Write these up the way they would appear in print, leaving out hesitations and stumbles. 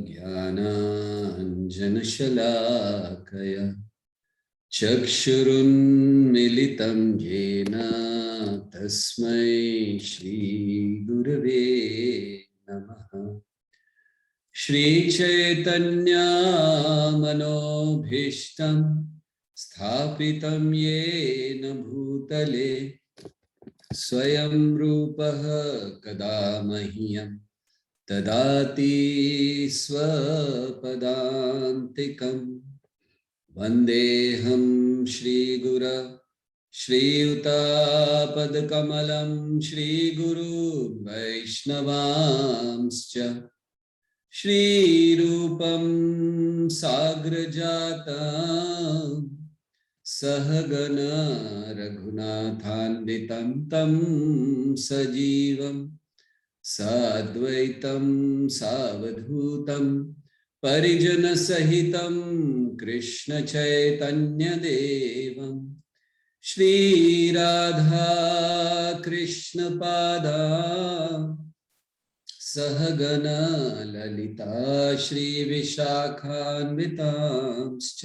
ज्ञानाञ्जनशलाकया चक्षुरुन्मिलितं येन तस्मै श्रीगुरवे नमः। श्रीचैतन्यमनोभीष्टं स्थापितं येन भूतले स्वयं रूपः कदा मह्यं ददाति स्वपदान्तिकम्। वन्देऽहं श्रीगुरौ श्रीयुतापदकमलं श्रीगुरुं वैष्णवांश्च श्रीरूपं साग्रजातं सहगण रघुनाथान्वितं तं सजीवं साद्वैतं सावधूतं परिजनसहितं कृष्ण चैतन्यदेवं श्रीराधा कृष्ण पादान् सहगण ललिता श्रीविशाखान्वितांश्च।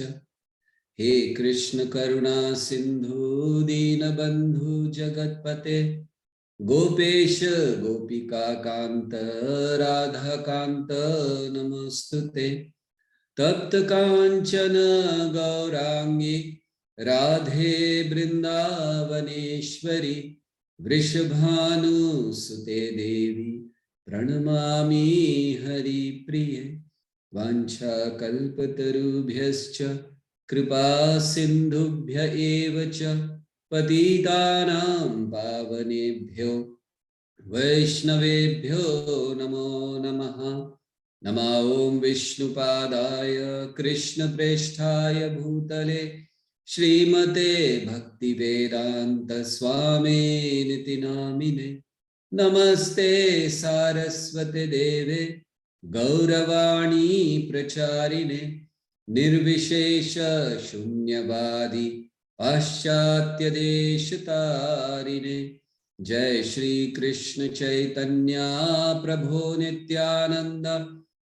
हे कृष्ण करुणा सिंधु दीनबंधु जगत्पते गोपेश गोपिका कांत राधा कांत नमस्तुते। तप्त कांचन गौरांगी राधे वृंदावनेश्वरी वृषभानुसुते देवी प्रणमामि हरिप्रिये। वाञ्छाकल्पतरुभ्यश्च कृपा सिन्धुभ्य एव च पतितानां पावनेभ्यो वैष्णवेभ्यो नमो नमः। नमो ॐ विष्णुपादाय कृष्णप्रेष्ठाय भूतले श्रीमते भक्तिवेदान्त स्वामिनिति नामिने। नमस्ते सारस्वते देवे गौरवाणी प्रचारिणे निर्विशेष शून्यवादी पाश्चात्य देशतारिणे। जय श्री कृष्ण चैतन्य प्रभो नित्यानंद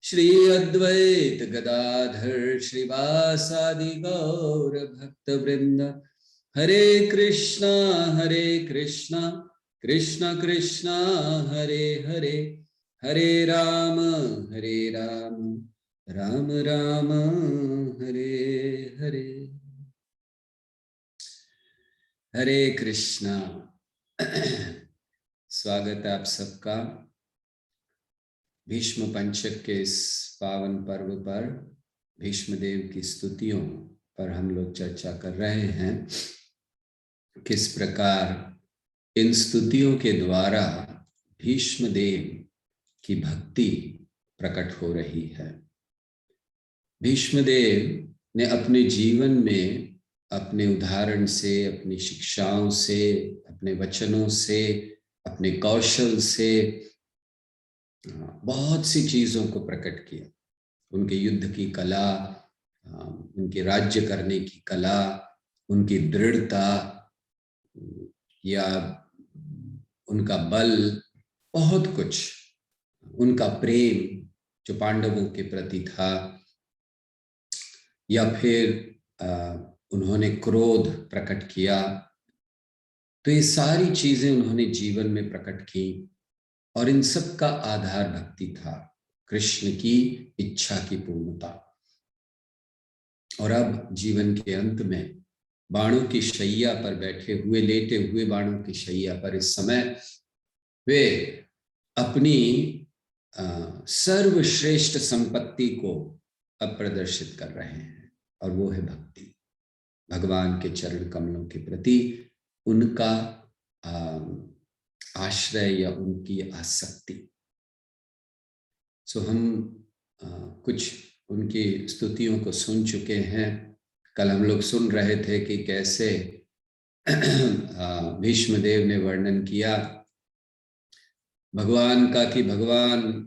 श्री अद्वैत गदाधर श्रीवासादि गौर भक्त वृंद। हरे कृष्णा कृष्ण कृष्ण हरे हरे हरे राम राम राम हरे हरे। हरे कृष्णा। स्वागत है आप सबका भीष्म पंचक के इस पावन पर्व पर। भीष्म देव की स्तुतियों पर हम लोग चर्चा कर रहे हैं, किस प्रकार इन स्तुतियों के द्वारा भीष्म देव की भक्ति प्रकट हो रही है। भीष्म देव ने अपने जीवन में अपने उदाहरण से, अपनी शिक्षाओं से, अपने वचनों से, अपने कौशल से बहुत सी चीजों को प्रकट किया। उनके युद्ध की कला, उनके राज्य करने की कला, उनकी दृढ़ता या उनका बल, बहुत कुछ, उनका प्रेम जो पांडवों के प्रति था, या फिर उन्होंने क्रोध प्रकट किया। तो ये सारी चीजें उन्होंने जीवन में प्रकट की और इन सब का आधार भक्ति था, कृष्ण की इच्छा की पूर्णता। और अब जीवन के अंत में बाणों की शैया पर बैठे हुए, लेटे हुए बाणों की शैया पर इस समय वे अपनी सर्वश्रेष्ठ संपत्ति को अब प्रदर्शित कर रहे हैं, और वो है भक्ति। भगवान के चरण कमलों के प्रति उनका आश्रय या उनकी आसक्ति। सो हम कुछ उनकी स्तुतियों को सुन चुके हैं। कल हम लोग सुन रहे थे कि कैसे भीष्म देव ने वर्णन किया भगवान का, कि भगवान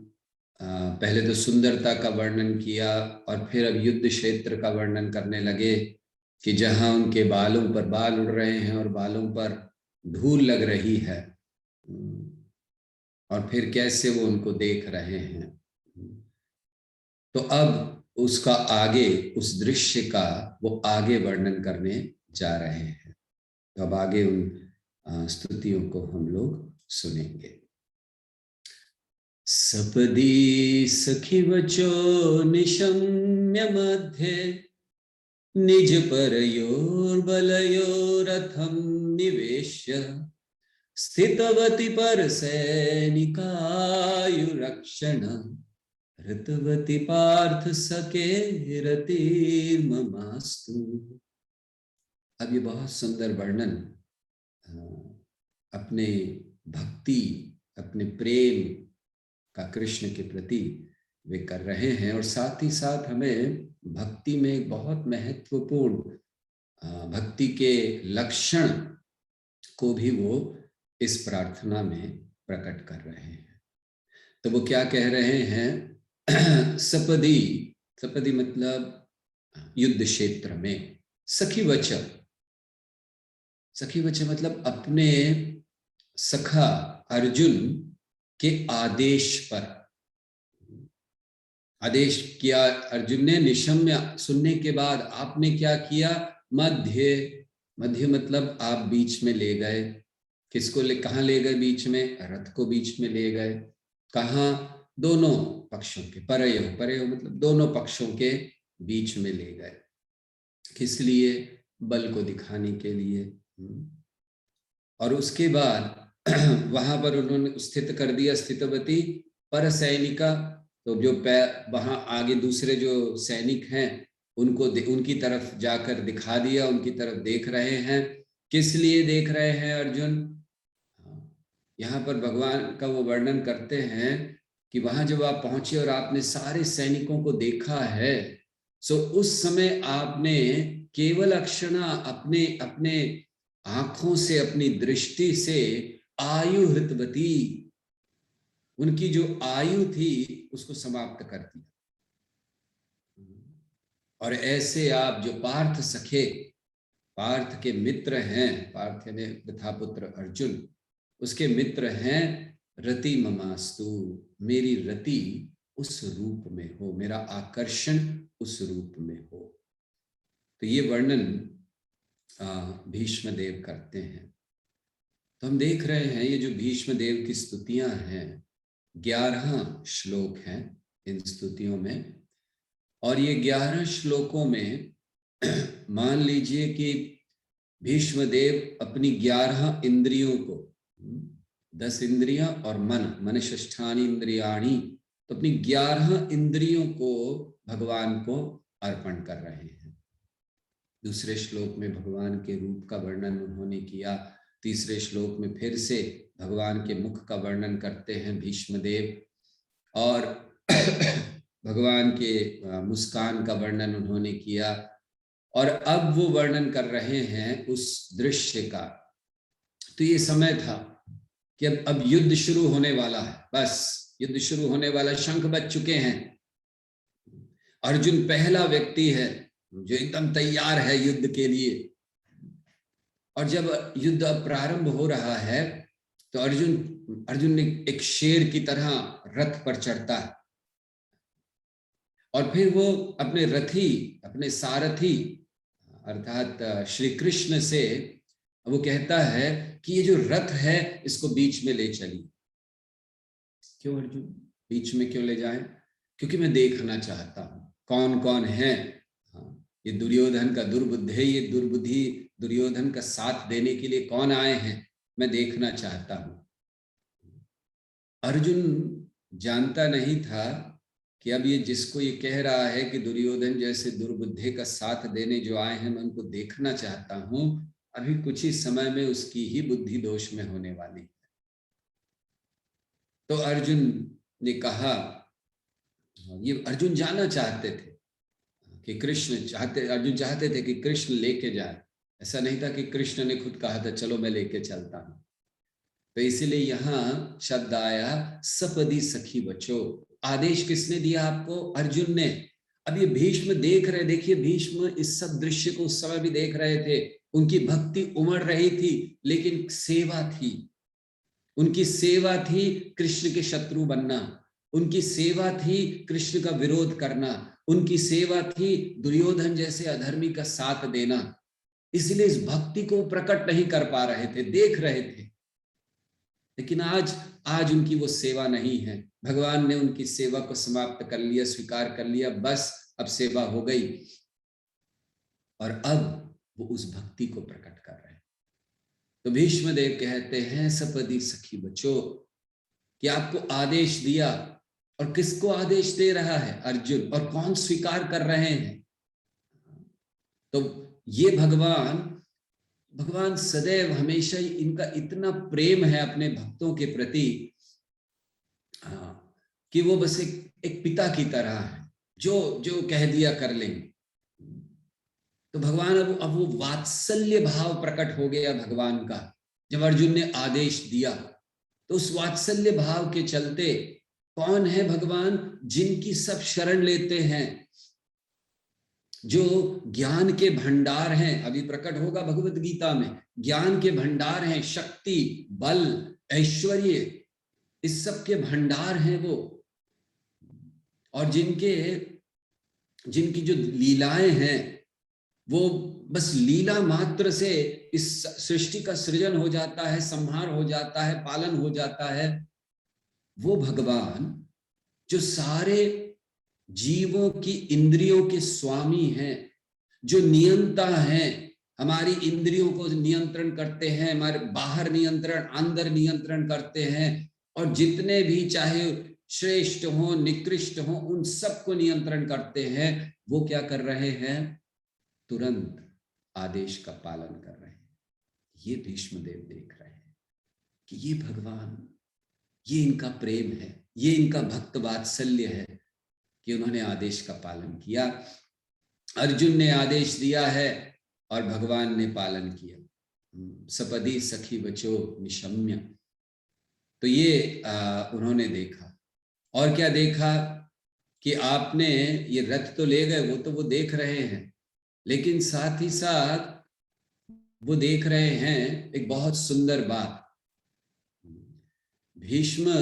पहले तो सुंदरता का वर्णन किया और फिर अब युद्ध क्षेत्र का वर्णन करने लगे कि जहां उनके बालों पर बाल उड़ रहे हैं और बालों पर धूल लग रही है, और फिर कैसे वो उनको देख रहे हैं। तो अब उसका आगे, उस दृश्य का वो आगे वर्णन करने जा रहे हैं। तो अब आगे उन स्तुतियों को हम लोग सुनेंगे। सपदी सखी वचो निशम्य मध्ये, निज परयोर्बलयोरथं निवेश्य, स्थितवती परसैनिकायुरक्षण, ऋतवती पार्थ सखे रतिर्ममास्तु। अब ये बहुत सुंदर वर्णन अपने भक्ति, अपने प्रेम का कृष्ण के प्रति वे कर रहे हैं, और साथ ही साथ हमें भक्ति में एक बहुत महत्वपूर्ण भक्ति के लक्षण को भी वो इस प्रार्थना में प्रकट कर रहे हैं। तो वो क्या कह रहे हैं? सपदी, सपदी मतलब युद्ध क्षेत्र में। सखी वच, सखी वच मतलब अपने सखा अर्जुन के आदेश पर, आदेश किया अर्जुन ने निशम्य सुनने के बाद आपने क्या किया? मध्य, मध्य मतलब आप बीच में ले गए। किसको कहाँ ले गए? बीच में, रथ को बीच में ले गए। कहाँ? दोनों पक्षों के, परयो, परयो मतलब दोनों पक्षों के बीच में ले गए। किस लिए? बल को दिखाने के लिए। और उसके बाद वहां पर उन्होंने स्थित कर दिया, स्थितवती पर सैनिका। तो जो वहां आगे दूसरे जो सैनिक हैं उनको उनकी तरफ जाकर दिखा दिया, उनकी तरफ देख रहे हैं। किस लिए देख रहे हैं अर्जुन? यहाँ पर भगवान का वो वर्णन करते हैं कि वहां जब आप पहुंचे और आपने सारे सैनिकों को देखा है, सो उस समय आपने केवल अक्षणा अपने अपने आंखों से, अपनी दृष्टि से आयु हृतवती, उनकी जो आयु थी उसको समाप्त कर दिया। और ऐसे आप जो पार्थ सखे, पार्थ के मित्र हैं, पार्थ ने प्रथापुत्र अर्जुन, उसके मित्र हैं, रति ममास्तु, मेरी रति उस रूप में हो, मेरा आकर्षण उस रूप में हो। तो ये वर्णन भीष्म देव करते हैं। तो हम देख रहे हैं ये जो भीष्म देव की स्तुतियां हैं, 11 श्लोक हैं इन स्तुतियों में। और ये 11 श्लोकों में मान लीजिए कि भीष्म देव अपनी 11 इंद्रियों को, 10 इंद्रियां और मन षष्ठानि इंद्रियाणि, तो अपनी 11 इंद्रियों को भगवान को अर्पण कर रहे हैं। दूसरे श्लोक में भगवान के रूप का वर्णन उन्होंने किया। तीसरे श्लोक में फिर से भगवान के मुख का वर्णन करते हैं भीष्मदेव, और भगवान के मुस्कान का वर्णन उन्होंने किया। और अब वो वर्णन कर रहे हैं उस दृश्य का। तो ये समय था कि अब युद्ध शुरू होने वाला है, बस युद्ध शुरू होने वाला, शंख बज चुके हैं। अर्जुन पहला व्यक्ति है जो एकदम तैयार है युद्ध के लिए। और जब युद्ध अब प्रारंभ हो रहा है तो अर्जुन ने एक शेर की तरह रथ पर चढ़ता है, और फिर वो अपने रथी, अपने सारथी अर्थात श्री कृष्ण से वो कहता है कि ये जो रथ है इसको बीच में ले चलिए। क्यों अर्जुन, बीच में क्यों ले जाएं? क्योंकि मैं देखना चाहता हूं कौन कौन है। ये दुर्योधन का दुर्बुद्धि है, ये दुर्बुद्धि दुर्योधन का साथ देने के लिए कौन आए हैं, मैं देखना चाहता हूं। अर्जुन जानता नहीं था कि अब ये जिसको ये कह रहा है कि दुर्योधन जैसे दुर्बुद्धि का साथ देने जो आए हैं मैं उनको देखना चाहता हूं, अभी कुछ ही समय में उसकी ही बुद्धि दोष में होने वाली है। तो अर्जुन ने कहा, ये अर्जुन जाना चाहते थे कि अर्जुन चाहते थे कि कृष्ण लेके जाए। ऐसा नहीं था कि कृष्ण ने खुद कहा था चलो मैं लेके चलता हूं। तो इसीलिए यहां शब्द आया सपदी सखी बचो। आदेश किसने दिया आपको? अर्जुन ने। अब ये भीष्म देख रहे, देखिए भीष्म इस सब दृश्य को उस समय भी देख रहे थे। उनकी भक्ति उमड़ रही थी, लेकिन सेवा थी, उनकी सेवा थी कृष्ण के शत्रु बनना। उनकी सेवा थी कृष्ण का विरोध करना, उनकी सेवा थी दुर्योधन जैसे अधर्मी का साथ देना। इसलिए इस भक्ति को प्रकट नहीं कर पा रहे थे, देख रहे थे। लेकिन आज उनकी वो सेवा नहीं है। भगवान ने उनकी सेवा को समाप्त कर लिया, स्वीकार कर लिया, बस अब सेवा हो गई। और अब वो उस भक्ति को प्रकट कर रहे हैं। तो भीष्म देव कहते हैं, सपदी सखी बचो, कि आपको आदेश दिया। और किसको आदेश दे रहा है? अर्जुन। और कौन स्वीकार कर रहे हैं? तो ये भगवान सदैव हमेशा ही, इनका इतना प्रेम है अपने भक्तों के प्रति कि वो बस एक पिता की तरह है, जो कह दिया कर लेंगे। तो भगवान अब वो वात्सल्य भाव प्रकट हो गया भगवान का। जब अर्जुन ने आदेश दिया तो उस वात्सल्य भाव के चलते कौन है भगवान? जिनकी सब शरण लेते हैं, जो ज्ञान के भंडार हैं। अभी प्रकट होगा भगवत गीता में, ज्ञान के भंडार हैं, शक्ति, बल, ऐश्वर्य, इस सब के भंडार हैं वो। और जिनकी जो लीलाएं हैं, वो बस लीला मात्र से इस सृष्टि का सृजन हो जाता है, संहार हो जाता है, पालन हो जाता है। वो भगवान जो सारे जीवों की इंद्रियों के स्वामी हैं, जो नियंता हैं, हमारी इंद्रियों को नियंत्रण करते हैं, हमारे बाहर नियंत्रण, अंदर नियंत्रण करते हैं, और जितने भी चाहे श्रेष्ठ हो, निकृष्ट हो, उन सबको नियंत्रण करते हैं। वो क्या कर रहे हैं? तुरंत आदेश का पालन कर रहे हैं। ये भीष्मदेव देख रहे हैं कि ये भगवान, ये इनका प्रेम है, ये इनका भक्त वात्सल्य है कि उन्होंने आदेश का पालन किया। अर्जुन ने आदेश दिया है और भगवान ने पालन किया। सपदी सखी बचो निशम्य। तो ये उन्होंने देखा। और क्या देखा? कि आपने ये रथ तो ले गए, वो देख रहे हैं, लेकिन साथ ही साथ वो देख रहे हैं एक बहुत सुंदर बात। भीष्म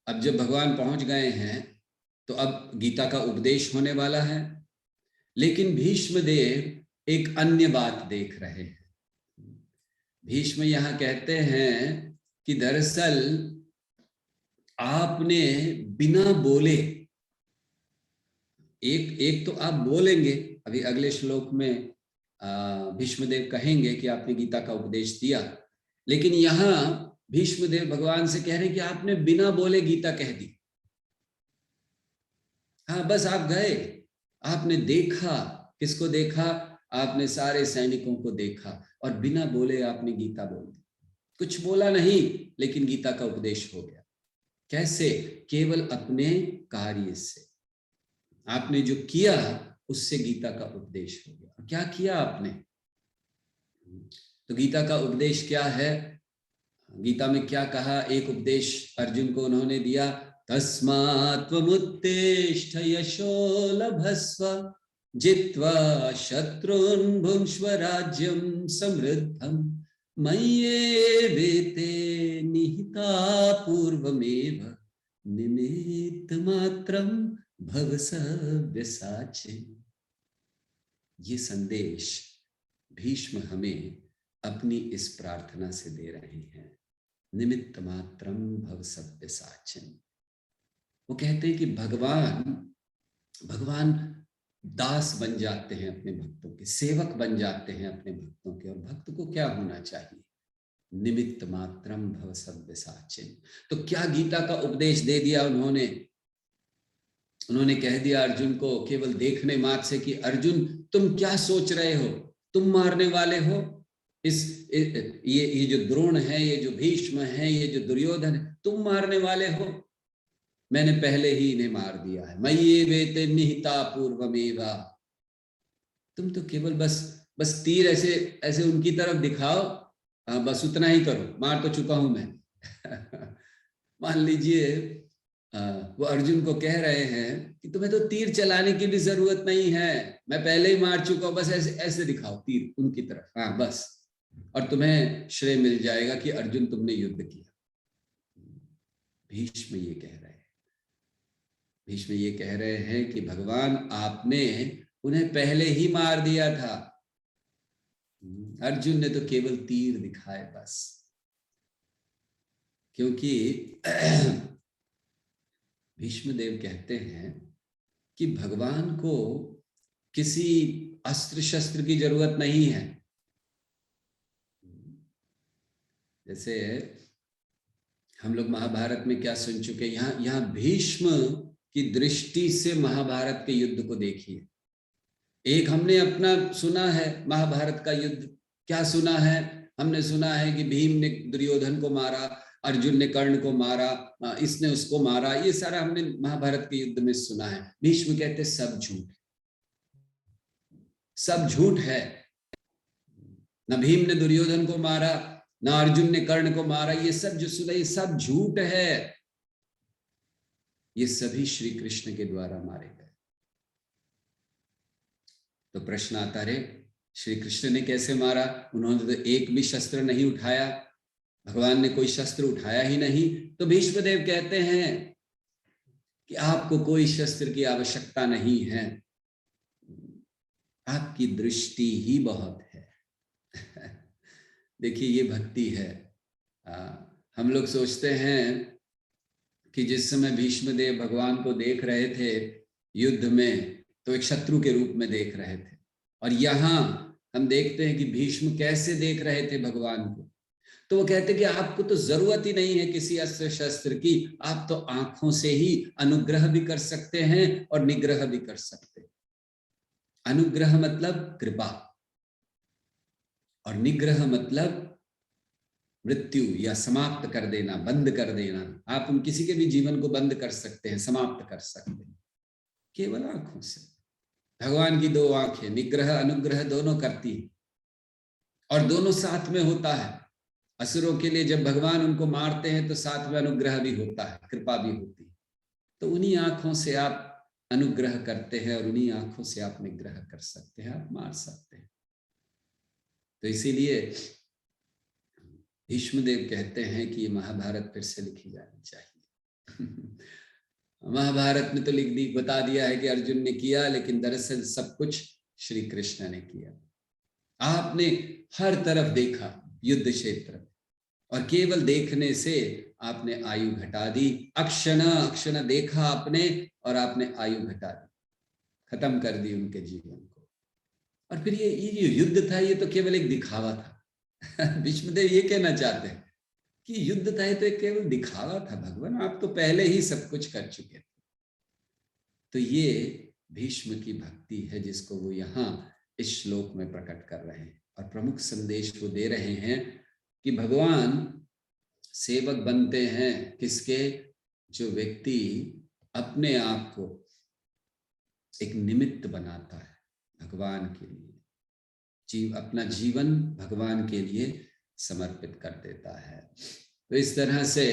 अब जब भगवान पहुंच गए हैं तो अब गीता का उपदेश होने वाला है, लेकिन भीष्म देव एक अन्य बात देख रहे हैं। भीष्म यहां कहते हैं कि दरअसल आपने बिना बोले, एक तो आप बोलेंगे, अभी अगले श्लोक में भीष्मदेव कहेंगे कि आपने गीता का उपदेश दिया, लेकिन यहां भीष्मदेव भगवान से कह रहे हैं कि आपने बिना बोले गीता कह दी। हाँ, बस आप गए, आपने देखा। किसको देखा? आपने सारे सैनिकों को देखा और बिना बोले आपने गीता बोल दी। कुछ बोला नहीं, लेकिन गीता का उपदेश हो गया। कैसे? केवल अपने कार्य से। आपने जो किया उससे गीता का उपदेश हो गया। क्या किया आपने? तो गीता का उपदेश क्या है? गीता में क्या कहा? एक उपदेश अर्जुन को उन्होंने दिया, तस्मात् त्वमुत्तिष्ठ यशो लभस्व जित्वा शत्रुन् भुङ्क्ष्व राज्यं समृद्धं मय्येवेते निहिता पूर्वमेव निमित्तमात्रं भव सव्यसाचिन्। ये संदेश भीष्म हमें अपनी इस प्रार्थना से दे रहे हैं, निमित्त मात्रम भव सव्यसाचिन्। वो कहते हैं कि भगवान दास बन जाते हैं अपने भक्तों के, सेवक बन जाते हैं अपने भक्तों के। और भक्त को क्या होना चाहिए? निमित्त मात्रम भव सव्यसाचिन्। तो क्या गीता का उपदेश दे दिया उन्होंने कह दिया अर्जुन को केवल देखने मात्र से कि अर्जुन तुम क्या सोच रहे हो? तुम मारने वाले हो। ये जो द्रोण है, ये जो भीष्म है, ये जो दुर्योधन है, तुम मारने वाले हो। मैंने पहले ही इन्हें मार दिया है। मय्येवेते निहिता पूर्वमेवा। तुम तो केवल बस तीर ऐसे उनकी तरफ दिखाओ, बस उतना ही करो, मार तो चुका हूं मैं। मान लीजिए वो अर्जुन को कह रहे हैं कि तुम्हें तो तीर चलाने की भी जरूरत नहीं है, मैं पहले ही मार चुका हूं, बस ऐसे दिखाओ तीर उनकी तरफ, हाँ बस, और तुम्हें श्रेय मिल जाएगा कि अर्जुन तुमने युद्ध किया। भीष्म ये कह रहे हैं। भीष्म ये कह रहे हैं कि भगवान आपने उन्हें पहले ही मार दिया था, अर्जुन ने तो केवल तीर दिखाए बस। क्योंकि भीष्मदेव कहते हैं कि भगवान को किसी अस्त्र शस्त्र की जरूरत नहीं है। जैसे हम लोग महाभारत में क्या सुन चुके, यहां भीष्म की दृष्टि से महाभारत के युद्ध को देखिए। एक हमने अपना सुना है महाभारत का युद्ध, क्या सुना है? हमने सुना है कि भीम ने दुर्योधन को मारा, अर्जुन ने कर्ण को मारा, इसने उसको मारा, ये सारा हमने महाभारत के युद्ध में सुना है। भीष्म कहते सब झूठ, सब झूठ है। न भीम ने दुर्योधन को मारा, न अर्जुन ने कर्ण को मारा, ये सब जो सुना ये सब झूठ है। ये सभी श्री कृष्ण के द्वारा मारे गए। तो प्रश्न आता है, श्री कृष्ण ने कैसे मारा? उन्होंने तो एक भी शस्त्र नहीं उठाया, भगवान ने कोई शस्त्र उठाया ही नहीं। तो भीष्मदेव कहते हैं कि आपको कोई शस्त्र की आवश्यकता नहीं है, आपकी दृष्टि ही बहुत है। देखिए ये भक्ति है। हम लोग सोचते हैं कि जिस समय भीष्मदेव भगवान को देख रहे थे युद्ध में तो एक शत्रु के रूप में देख रहे थे, और यहां हम देखते हैं कि भीष्म कैसे देख रहे थे भगवान को। तो वो कहते कि आपको तो जरूरत ही नहीं है किसी अस्त्र शस्त्र की, आप तो आंखों से ही अनुग्रह भी कर सकते हैं और निग्रह भी कर सकते हैं। अनुग्रह मतलब कृपा, और निग्रह मतलब मृत्यु या समाप्त कर देना, बंद कर देना। आप किसी के भी जीवन को बंद कर सकते हैं, समाप्त कर सकते हैं केवल आंखों से। भगवान की दो आंखें निग्रह अनुग्रह दोनों करती है, और दोनों साथ में होता है। असुरों के लिए जब भगवान उनको मारते हैं तो साथ में अनुग्रह भी होता है, कृपा भी होती है। तो उन्हीं आंखों से आप अनुग्रह करते हैं और उन्हीं आंखों से आप निग्रह कर सकते हैं, आप मार सकते हैं। तो इसीलिए भीष्मदेव कहते हैं कि ये महाभारत फिर से लिखी जानी चाहिए। महाभारत में तो लिख दी, बता दिया है कि अर्जुन ने किया, लेकिन दरअसल सब कुछ श्री कृष्ण ने किया। आपने हर तरफ देखा युद्ध क्षेत्र, और केवल देखने से आपने आयु घटा दी। अक्षण अक्षण देखा आपने और आपने आयु घटा दी, खत्म कर दी उनके जीवन को। और फिर ये युद्ध था, ये तो केवल एक दिखावा था। भीष्मदेव ये कहना चाहते हैं कि युद्ध था तो केवल दिखावा था, भगवान आप तो पहले ही सब कुछ कर चुके थे। तो ये भीष्म की भक्ति है जिसको वो यहाँ इस श्लोक में प्रकट कर रहे हैं, और प्रमुख संदेश वो दे रहे हैं कि भगवान सेवक बनते हैं किसके? जो व्यक्ति अपने आप को एक निमित्त बनाता है भगवान के लिए, अपना जीवन भगवान के लिए समर्पित कर देता है। तो इस तरह से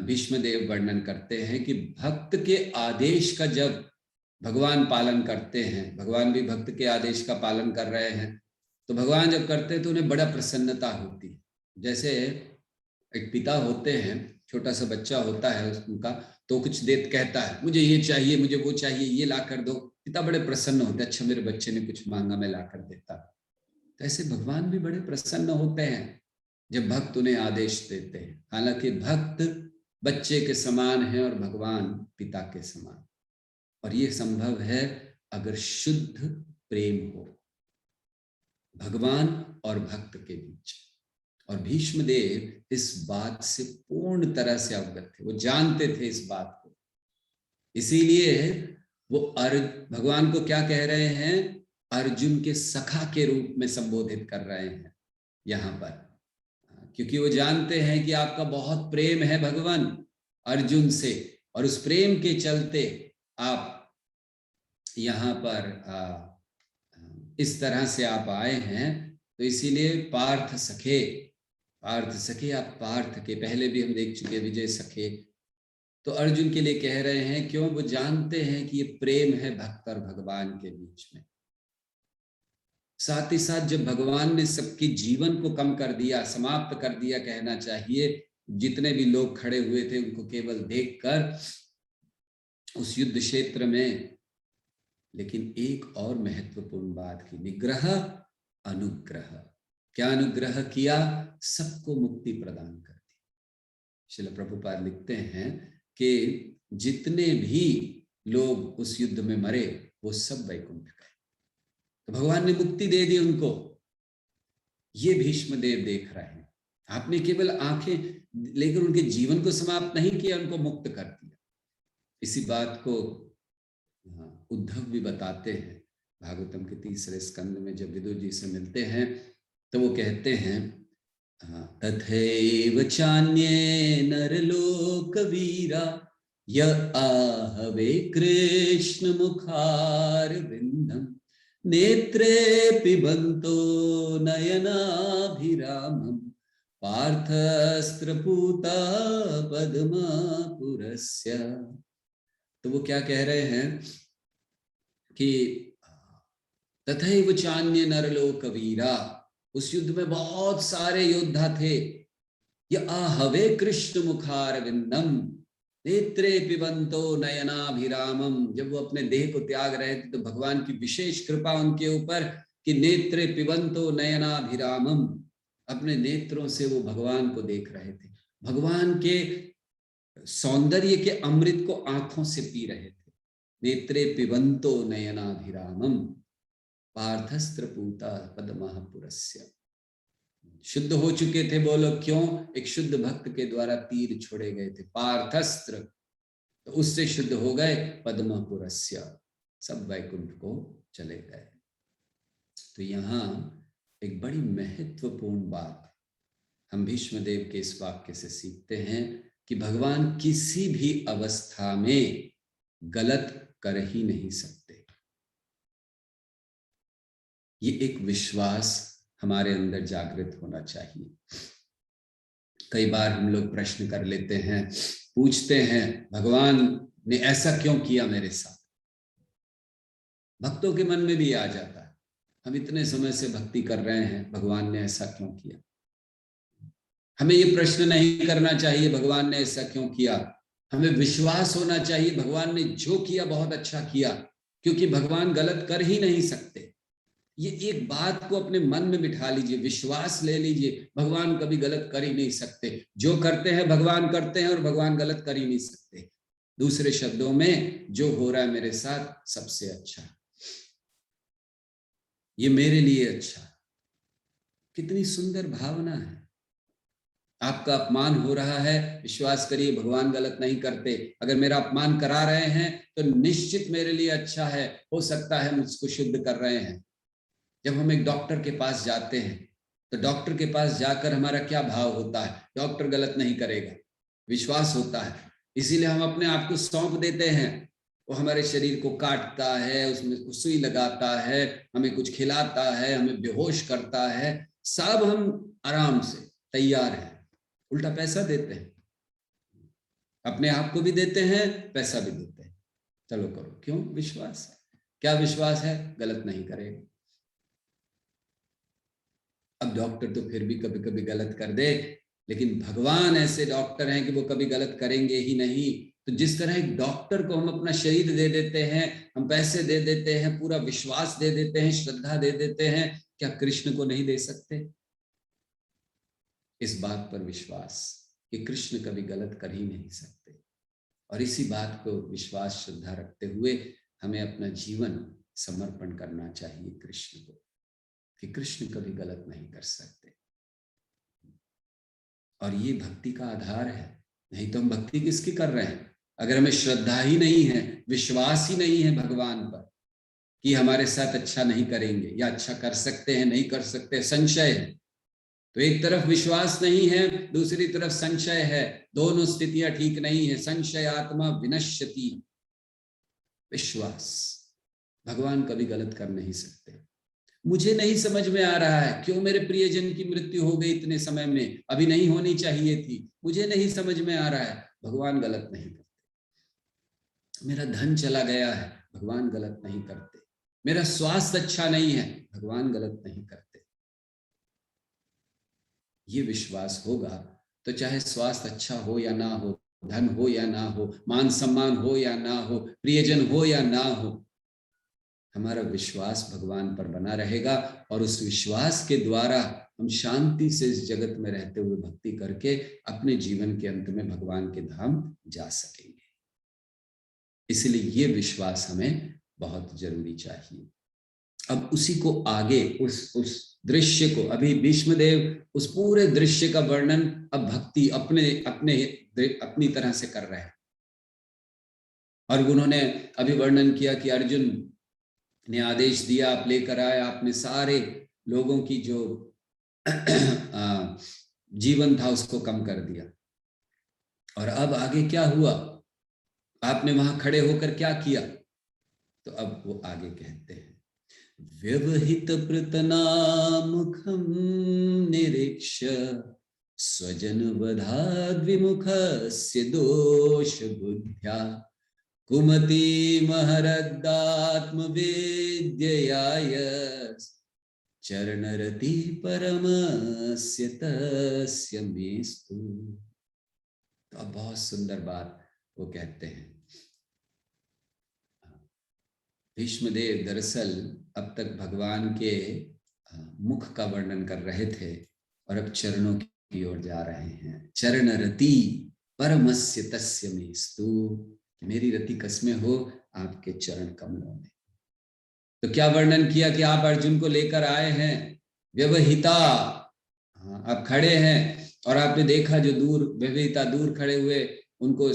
भीष्मदेव वर्णन करते हैं कि भक्त के आदेश का जब भगवान पालन करते हैं, भगवान भी भक्त के आदेश का पालन कर रहे हैं, तो भगवान जब करते हैं तो उन्हें बड़ा प्रसन्नता होती है। जैसे एक पिता होते हैं, छोटा सा बच्चा होता है उनका, तो कुछ देत कहता है मुझे ये चाहिए, मुझे वो चाहिए, ये ला कर दो। पिता बड़े प्रसन्न होते हैं, अच्छा मेरे बच्चे ने कुछ मांगा, मैं ला कर देता। तो ऐसे भगवान भी बड़े प्रसन्न होते हैं जब भक्त उन्हें आदेश देते हैं। हालांकि भक्त बच्चे के समान है और भगवान पिता के समान, और ये संभव है अगर शुद्ध प्रेम हो भगवान और भक्त के बीच। और भीष्मदेव इस बात से पूर्ण तरह से अवगत थे, वो जानते थे इस बात को। इसीलिए वो भगवान को क्या कह रहे हैं? अर्जुन के सखा के रूप में संबोधित कर रहे हैं यहाँ पर, क्योंकि वो जानते हैं कि आपका बहुत प्रेम है भगवान अर्जुन से, और उस प्रेम के चलते आप यहाँ पर इस तरह से आप आए हैं। तो इसीलिए पार्थ सखे, पार्थ सखे, आप पार्थ के, पहले भी हम देख चुके विजय सखे, तो अर्जुन के लिए कह रहे हैं। क्यों? वो जानते हैं कि ये प्रेम है भक्त और भगवान के बीच में। साथ ही साथ जब भगवान ने सबके जीवन को कम कर दिया, समाप्त कर दिया कहना चाहिए, जितने भी लोग खड़े हुए थे उनको केवल देखकर उस युद्ध क्षेत्र में। लेकिन एक और महत्वपूर्ण बात की, निग्रह अनुग्रह। क्या अनुग्रह किया? सबको मुक्ति प्रदान कर दी। श्रील प्रभुपाद लिखते हैं कि जितने भी लोग उस युद्ध में मरे वो सब वैकुंठ गए, तो भगवान ने मुक्ति दे दी उनको। ये भीष्मदेव देख रहे हैं। आपने केवल आंखें लेकर उनके जीवन को समाप्त नहीं किया, उनको मुक्त कर दिया। इसी बात को उद्धव भी बताते हैं भागवतम के 3रे स्कंद में। जब विदुर जी से मिलते हैं तो वो कहते हैं, तथैव चान्ये नरलोकवीरा य आहवे कृष्ण मुखारविंदम नेत्रे पिबन्तो नयनाभिरामं पार्थस्त्रपूता पद्मापुरस्य। तो वो क्या कह रहे हैं कि तथैव चान्य नरलोकवीरा, उस युद्ध में बहुत सारे योद्धा थे। ये आहवे कृष्ण मुखारविंदम नेत्रे पिबंतो नयनाभिरामम, जब वो अपने देह को त्याग रहे थे तो भगवान की विशेष कृपा उनके ऊपर कि नेत्रे पिबंतो नयनाभिरामम, अपने नेत्रों से वो भगवान को देख रहे थे। भगवान के सौंदर्य के अमृत को आंखों से पी रहे थे। नेत्रे पिबंतो नयनाभिरामम पार्थस्त्रपूता पद्मपुरस्य। शुद्ध हो चुके थे। बोलो क्यों? एक शुद्ध भक्त के द्वारा तीर छोड़े गए थे, पार्थस्त्र, तो उससे शुद्ध हो गए। पद्मपुरस्य, सब वैकुंठ को चले गए। तो यहाँ एक बड़ी महत्वपूर्ण बात हम भीष्मदेव के इस वाक्य से सीखते हैं कि भगवान किसी भी अवस्था में गलत कर ही नहीं सकते। ये एक विश्वास हमारे अंदर जागृत होना चाहिए। कई बार हम लोग प्रश्न कर लेते हैं, पूछते हैं, भगवान ने ऐसा क्यों किया मेरे साथ? भक्तों के मन में भी आ जाता है, हम इतने समय से भक्ति कर रहे हैं, भगवान ने ऐसा क्यों किया? हमें ये प्रश्न नहीं करना चाहिए भगवान ने ऐसा क्यों किया। हमें विश्वास होना चाहिए भगवान ने जो किया बहुत अच्छा किया, क्योंकि भगवान गलत कर ही नहीं सकते। ये एक बात को अपने मन में बिठा लीजिए, विश्वास ले लीजिए, भगवान कभी गलत कर ही नहीं सकते। जो करते हैं भगवान करते हैं और भगवान गलत कर ही नहीं सकते। दूसरे शब्दों में, जो हो रहा है मेरे साथ सबसे अच्छा, ये मेरे लिए अच्छा। कितनी सुंदर भावना है। आपका अपमान हो रहा है, विश्वास करिए भगवान गलत नहीं करते। अगर मेरा अपमान करा रहे हैं तो निश्चित मेरे लिए अच्छा है, हो सकता है मुझको शुद्ध कर रहे हैं। जब हम एक डॉक्टर के पास जाते हैं तो डॉक्टर के पास जाकर हमारा क्या भाव होता है? डॉक्टर गलत नहीं करेगा, विश्वास होता है, इसीलिए हम अपने आप को सौंप देते हैं। वो हमारे शरीर को काटता है, उसमें सुई लगाता है, हमें कुछ खिलाता है, हमें बेहोश करता है, सब हम आराम से तैयार हैं। उल्टा पैसा देते हैं, अपने आप को भी देते हैं, पैसा भी देते हैं, चलो करो। क्यों? विश्वास है। क्या विश्वास है? गलत नहीं करेगा। अब डॉक्टर तो फिर भी कभी कभी गलत कर दे, लेकिन भगवान ऐसे डॉक्टर हैं कि वो कभी गलत करेंगे ही नहीं। तो जिस तरह एक डॉक्टर को हम अपना शरीर दे देते हैं, हम पैसे दे देते हैं, पूरा विश्वास दे देते हैं, श्रद्धा दे देते हैं, क्या कृष्ण को नहीं दे सकते? इस बात पर विश्वास कि कृष्ण कभी गलत कर ही नहीं सकते। और इसी बात को विश्वास श्रद्धा रखते हुए हमें अपना जीवन समर्पण करना चाहिए कृष्ण को, कि कृष्ण कभी गलत नहीं कर सकते। और ये भक्ति का आधार है। नहीं तो हम भक्ति किसकी कर रहे हैं? अगर हमें श्रद्धा ही नहीं है, विश्वास ही नहीं है भगवान पर कि हमारे साथ अच्छा नहीं करेंगे या अच्छा कर सकते हैं, नहीं कर सकते, संशय है। तो एक तरफ विश्वास नहीं है, दूसरी तरफ संशय है, दोनों स्थितियां ठीक नहीं है। संशय आत्मा विनश्यति। विश्वास, भगवान कभी गलत कर नहीं सकते। मुझे नहीं समझ में आ रहा है क्यों मेरे प्रियजन की मृत्यु हो गई इतने समय में, अभी नहीं होनी चाहिए थी, मुझे नहीं समझ में आ रहा है। भगवान गलत नहीं करते। मेरा धन चला गया है, भगवान गलत नहीं करते। मेरा स्वास्थ्य अच्छा नहीं है, भगवान गलत नहीं करते। ये विश्वास होगा तो चाहे स्वास्थ्य अच्छा हो या ना हो, धन हो या ना हो, मान सम्मान हो या ना हो, प्रियजन हो या ना हो, हमारा विश्वास भगवान पर बना रहेगा और उस विश्वास के द्वारा हम शांति से इस जगत में रहते हुए भक्ति करके अपने जीवन के अंत में भगवान के धाम जा सकेंगे। इसलिए ये विश्वास हमें बहुत जरूरी चाहिए। अब उसी को आगे उस दृश्य को, अभी भीष्मदेव उस पूरे दृश्य का वर्णन अब भक्ति अपनी तरह से कर रहे हैं। और उन्होंने अभी वर्णन किया कि अर्जुन ने आदेश दिया, आप लेकर आए, आपने सारे लोगों की जो जीवन था उसको कम कर दिया। और अब आगे क्या हुआ, आपने वहां खड़े होकर क्या किया? तो अब वो आगे कहते हैं, व्यवहित प्रतनामुखं निरीक्ष्य स्वजन वधाद्विमुखस्य दोष बुद्ध्या कुमति महरदात्मवेद्ययाय चरणरति परमस्य तस्य मेस्तु। तो अब बहुत सुंदर बात वो कहते हैं। भीष्मदेव दरअसल अब तक भगवान के मुख का वर्णन कर रहे थे और अब चरणों की ओर जा रहे हैं। चरण रति परमस्य तस्य मेस्तु, मेरी रति कसमें हो आपके चरण कमलों में। तो क्या वर्णन किया कि आप अर्जुन को लेकर आए हैं, व्यवहिता, आप खड़े हैं और आपने देखा जो दूर व्यवहिता दूर खड़े हुए उनको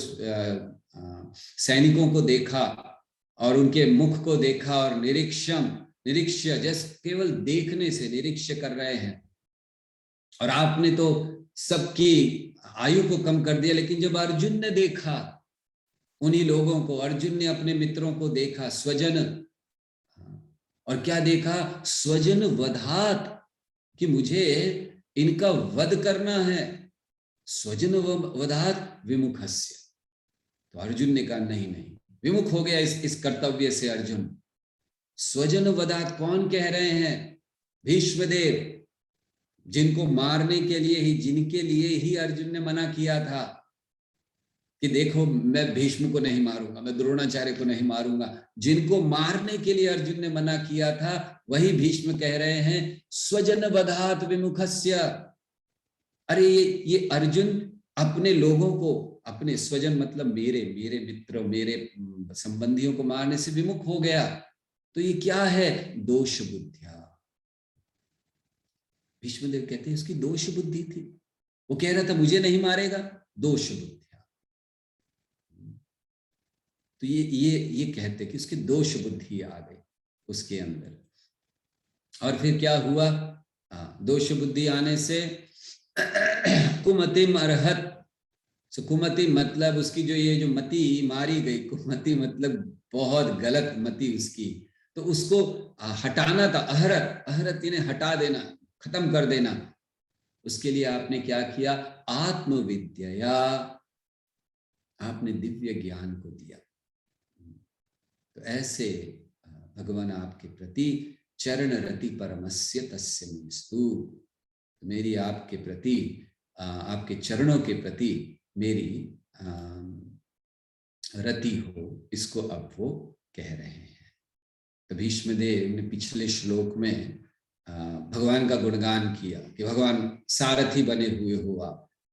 सैनिकों को देखा और उनके मुख को देखा और निरीक्ष्य जस्ट केवल देखने से निरीक्ष्य कर रहे हैं। और आपने तो सबकी आयु को कम कर दिया, लेकिन जब अर्जुन ने देखा उन्हीं लोगों को, अर्जुन ने अपने मित्रों को देखा, स्वजन, और क्या देखा? स्वजन वधात, कि मुझे इनका वध करना है। स्वजन वधात विमुखस्य, तो अर्जुन ने कहा नहीं नहीं, विमुख हो गया इस कर्तव्य से अर्जुन। स्वजन वधात कौन कह रहे हैं? भीष्मदेव, जिनको मारने के लिए ही, जिनके लिए ही अर्जुन ने मना किया था कि देखो मैं भीष्म को नहीं मारूंगा, मैं द्रोणाचार्य को नहीं मारूंगा, जिनको मारने के लिए अर्जुन ने मना किया था वही भीष्म कह रहे हैं स्वजन वधात विमुखस्य। अरे ये अर्जुन अपने लोगों को, अपने स्वजन मतलब मेरे मित्रों, मेरे संबंधियों को मारने से विमुख हो गया। तो ये क्या है? दोष बुद्धिया। भीष्मदेव कहते हैं उसकी दोष बुद्धि थी, वो कह रहा था मुझे नहीं मारेगा, दोष बुद्धिया। तो ये कहते कि उसकी दोष बुद्धि आ गई उसके अंदर। और फिर क्या हुआ? दोष बुद्धि आने से कुमतिम अर्हत, कुमति मतलब उसकी जो मति मारी गई, कुमति मतलब बहुत गलत मति उसकी, तो उसको हटाना था। अहरत यानी हटा देना, खत्म कर देना। उसके लिए आपने क्या किया? आत्मविद्या, आपने दिव्य ज्ञान को दिया। तो ऐसे भगवान आपके प्रति चरण रति परमस्य तस्य मेस्तु, मेरी आपके प्रति, आपके चरणों के प्रति मेरी रति हो, इसको अब वो कह रहे हैं। तो भीष्मदेव ने पिछले श्लोक में भगवान का गुणगान किया कि भगवान सारथी बने हुए हो,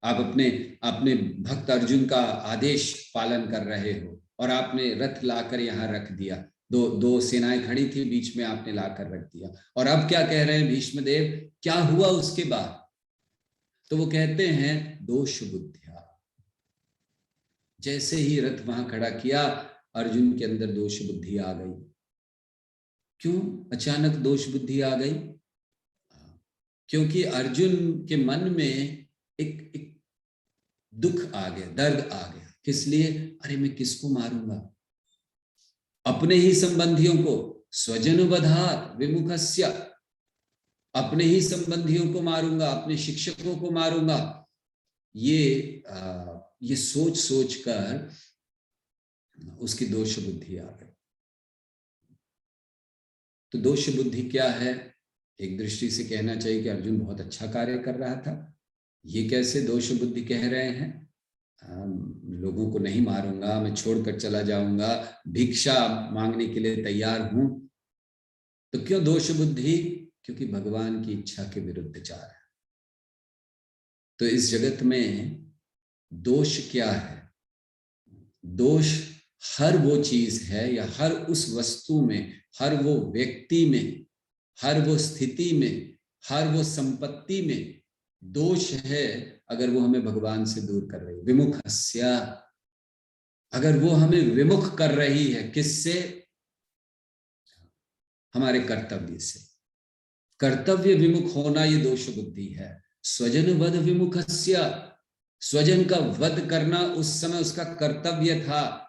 आप अपने भक्त अर्जुन का आदेश पालन कर रहे हो और आपने रथ लाकर यहाँ रख दिया। दो सेनाएं खड़ी थी, बीच में आपने लाकर रख दिया। और अब क्या कह रहे हैं भीष्मदेव, क्या हुआ उसके बाद? तो वो कहते हैं दोष बुद्धिया। जैसे ही रथ वहां खड़ा किया, अर्जुन के अंदर दोष बुद्धि आ गई। क्यों अचानक दोष बुद्धि आ गई? क्योंकि अर्जुन के मन में एक दुख आ गया, दर्द आ गया। किस लिए? अरे मैं किसको मारूंगा? अपने ही संबंधियों को। स्वजन वधात विमुखस्य, अपने ही संबंधियों को मारूंगा, अपने शिक्षकों को मारूंगा। ये सोच सोच कर उसकी दोष बुद्धि आ गई। तो दोष बुद्धि क्या है? एक दृष्टि से कहना चाहिए कि अर्जुन बहुत अच्छा कार्य कर रहा था, ये कैसे दोष बुद्धि कह रहे हैं? लोगों को नहीं मारूंगा, मैं छोड़कर चला जाऊंगा, भिक्षा मांगने के लिए तैयार हूं। तो क्यों दोष बुद्धि? क्योंकि भगवान की इच्छा के विरुद्ध जा रहा है। तो इस जगत में दोष क्या है? दोष हर वो चीज है या हर उस वस्तु में, हर वो व्यक्ति में, हर वो स्थिति में, हर वो संपत्ति में दोष है अगर वो हमें भगवान से दूर कर रही है। विमुखस्य, अगर वो हमें विमुख कर रही है, किससे? हमारे कर्तव्य से। कर्तव्य विमुख होना ये दोष बुद्धि है। स्वजन वध विमुखस्य, स्वजन का वध करना उस समय उसका कर्तव्य था,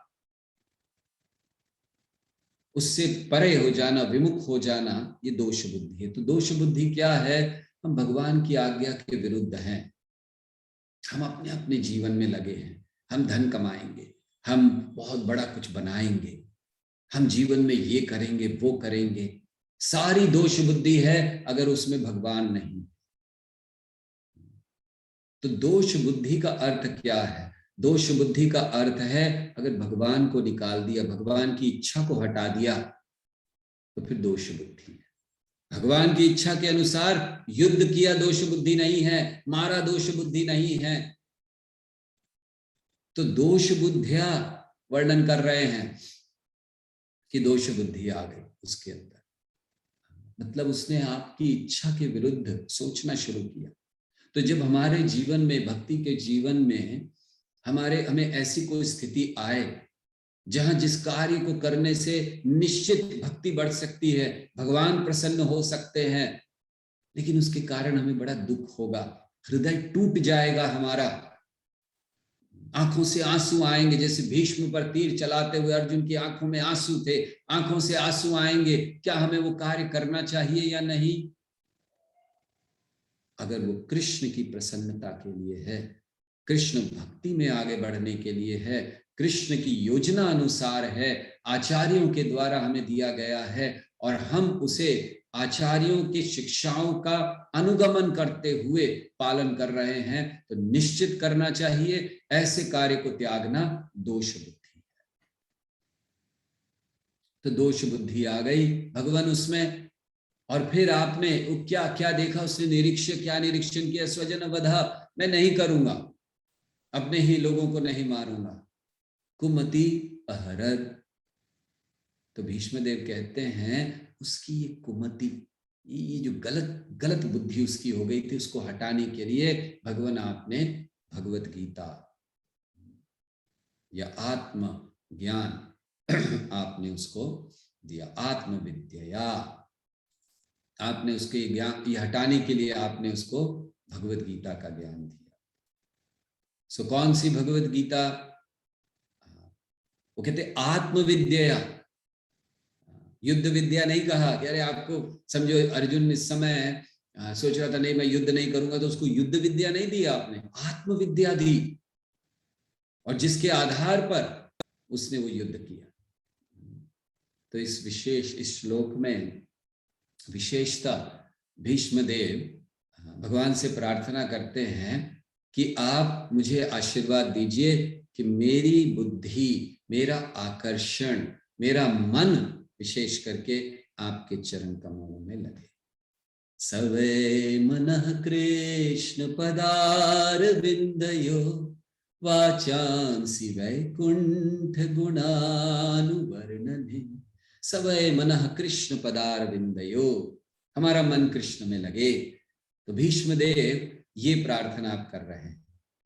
उससे परे हो जाना, विमुख हो जाना, ये दोष बुद्धि है। तो दोष बुद्धि क्या है? हम भगवान की आज्ञा के विरुद्ध हैं। हम अपने अपने जीवन में लगे हैं, हम धन कमाएंगे, हम बहुत बड़ा कुछ बनाएंगे, हम जीवन में ये करेंगे वो करेंगे, सारी दोष बुद्धि है अगर उसमें भगवान नहीं। तो दोष बुद्धि का अर्थ क्या है? दोष बुद्धि का अर्थ है अगर भगवान को निकाल दिया, भगवान की इच्छा को हटा दिया, तो फिर दोष बुद्धि है। भगवान की इच्छा के अनुसार युद्ध किया दोष बुद्धि नहीं है, मारा दोष बुद्धि नहीं है। तो दोष बुद्धिया वर्णन कर रहे हैं कि दोष बुद्धि आ गई उसके अंदर, मतलब उसने आपकी इच्छा के विरुद्ध सोचना शुरू किया। तो जब हमारे जीवन में, भक्ति के जीवन में हमें ऐसी कोई स्थिति आए जहां जिस कार्य को करने से निश्चित भक्ति बढ़ सकती है, भगवान प्रसन्न हो सकते हैं, लेकिन उसके कारण हमें बड़ा दुख होगा, हृदय टूट जाएगा हमारा, आंखों से आंसू आएंगे। जैसे भीष्म पर तीर चलाते हुए अर्जुन की आंखों में आंसू थे, आंखों से आंसू आएंगे। क्या हमें वो कार्य करना चाहिए या नहीं? अगर वो कृष्ण की प्रसन्नता के लिए है, कृष्ण भक्ति में आगे बढ़ने के लिए है, कृष्ण की योजना अनुसार है, आचार्यों के द्वारा हमें दिया गया है, और हम उसे आचार्यों की शिक्षाओं का अनुगमन करते हुए पालन कर रहे हैं, तो निश्चित करना चाहिए ऐसे कार्य को त्यागना दोष बुद्धि है। तो दोष बुद्धि आ गई भगवान उसमें। और फिर आपने क्या क्या देखा? उसने क्या निरीक्षण किया? स्वजन वधा, मैं नहीं करूंगा, अपने ही लोगों को नहीं मारूंगा। कुमति अहरद, तो भीष्मदेव कहते हैं उसकी ये कुमति, ये जो गलत बुद्धि उसकी हो गई थी, उसको हटाने के लिए भगवान आपने भगवत गीता या आत्म ज्ञान आपने उसको दिया। आत्मविद्या आपने उसके ज्ञान ये हटाने के लिए आपने उसको भगवत गीता का ज्ञान दिया। सो कौन सी भगवत गीता? वो कहते आत्मविद्या, युद्ध विद्या नहीं कहा कि अरे आपको समझो अर्जुन इस समय सोच रहा था नहीं मैं युद्ध नहीं करूंगा, तो उसको युद्ध विद्या नहीं दी आपने, आत्मविद्या दी, और जिसके आधार पर उसने वो युद्ध किया। तो इस श्लोक में विशेषता भीष्मदेव भगवान से प्रार्थना करते हैं कि आप मुझे आशीर्वाद दीजिए कि मेरी बुद्धि, मेरा आकर्षण, मेरा मन विशेष करके आपके चरण कमलों में लगे। सवे मनः कृष्ण पदारविंदयो वाचांसि वैकुंठ गुणानुवर्णने। सवै मनः कृष्ण पदारविंदयो, हमारा मन कृष्ण में लगे। तो भीष्मदेव ये प्रार्थना आप कर रहे हैं।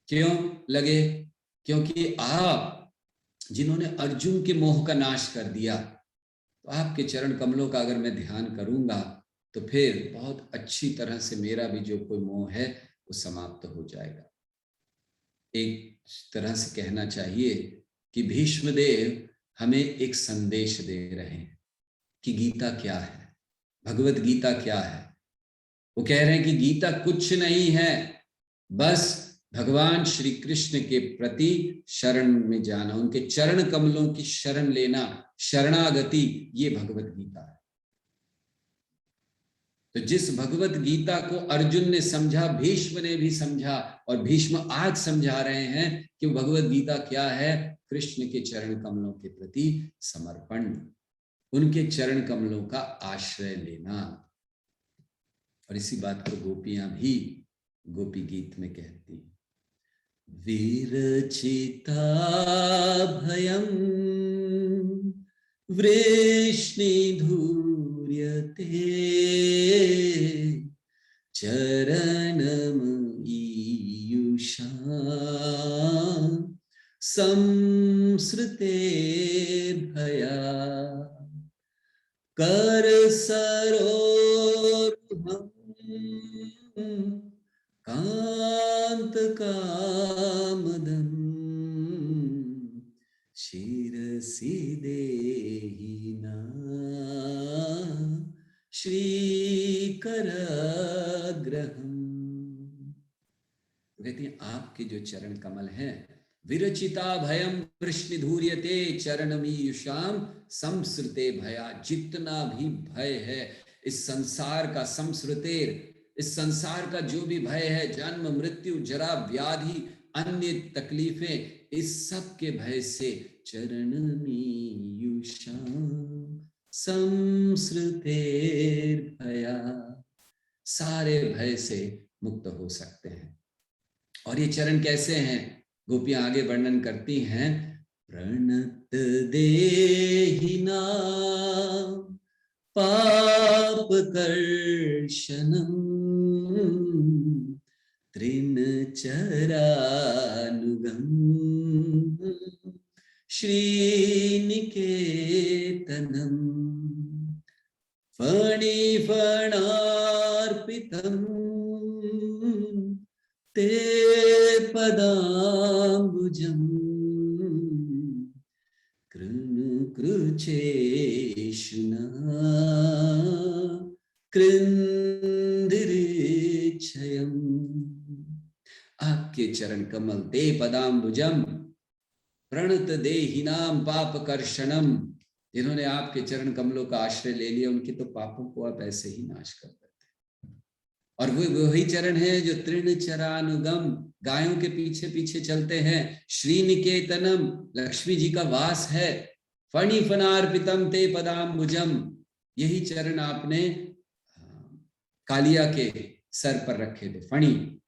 क्यों लगे? क्योंकि आप जिन्होंने अर्जुन के मोह का नाश कर दिया, तो आपके चरण कमलों का अगर मैं ध्यान करूंगा तो फिर बहुत अच्छी तरह से मेरा भी जो कोई मोह है वो समाप्त हो जाएगा। एक तरह से कहना चाहिए कि भीष्मदेव हमें एक संदेश दे रहे हैं कि गीता क्या है, भगवत गीता क्या है। वो कह रहे हैं कि गीता कुछ नहीं है, बस भगवान श्री कृष्ण के प्रति शरण में जाना, उनके चरण कमलों की शरण लेना, शरणागति, ये भगवत गीता है। तो जिस भगवत गीता को अर्जुन ने समझा, भीष्म ने भी समझा, और भीष्म आज समझा रहे हैं कि भगवत गीता क्या है, कृष्ण के चरण कमलों के प्रति समर्पण, उनके चरण कमलों का आश्रय लेना। और इसी बात को गोपियां भी गोपी गीत में कहती, विरचिता भयं वृष्णिधूर्यते चरणम ईयुषा संसृतेर्भया कर सरोरुहं कांत कामदं शिरसि देहिना श्रीकरग्रहम्। कहती हैं आपके जो चरण कमल हैं, विरचिता भयम वृष्णिधूर्यते चरणमीयुषाम संसृते भया, जितना भी भय है इस संसार का, संसृतेर, इस संसार का जो भी भय है, जन्म मृत्यु जरा व्याधि अन्य तकलीफें, इस सब के भय से चरणमीयुषाम संसृतेर भया, सारे भय से मुक्त हो सकते हैं। और ये चरण कैसे हैं, गोपियां आगे वर्णन करती हैं, प्रणत देहिना पाप कर्षणम तृणचरानुगम श्रीनिकेतनम फणिफणार्पितम ते पदाम्बुजं कृच्छेषुना कृन्दिरिच्छयम्। आपके चरण कमल ते पदाम्बुजम प्रणत देहिनाम पाप कर्षणम, जिन्होंने आपके चरण कमलों का आश्रय ले लिया, उनके तो पापों को आप ऐसे ही नाश कर देते। और वो वही चरण है जो तृणचरानुगम, गायों के पीछे पीछे चलते हैं, श्रीनिकेतनम, लक्ष्मी जी का वास है, फणि फनार्पितम ते पदाम्बुजम, यही चरण आपने कालिया के सर पर रखे थे, फणि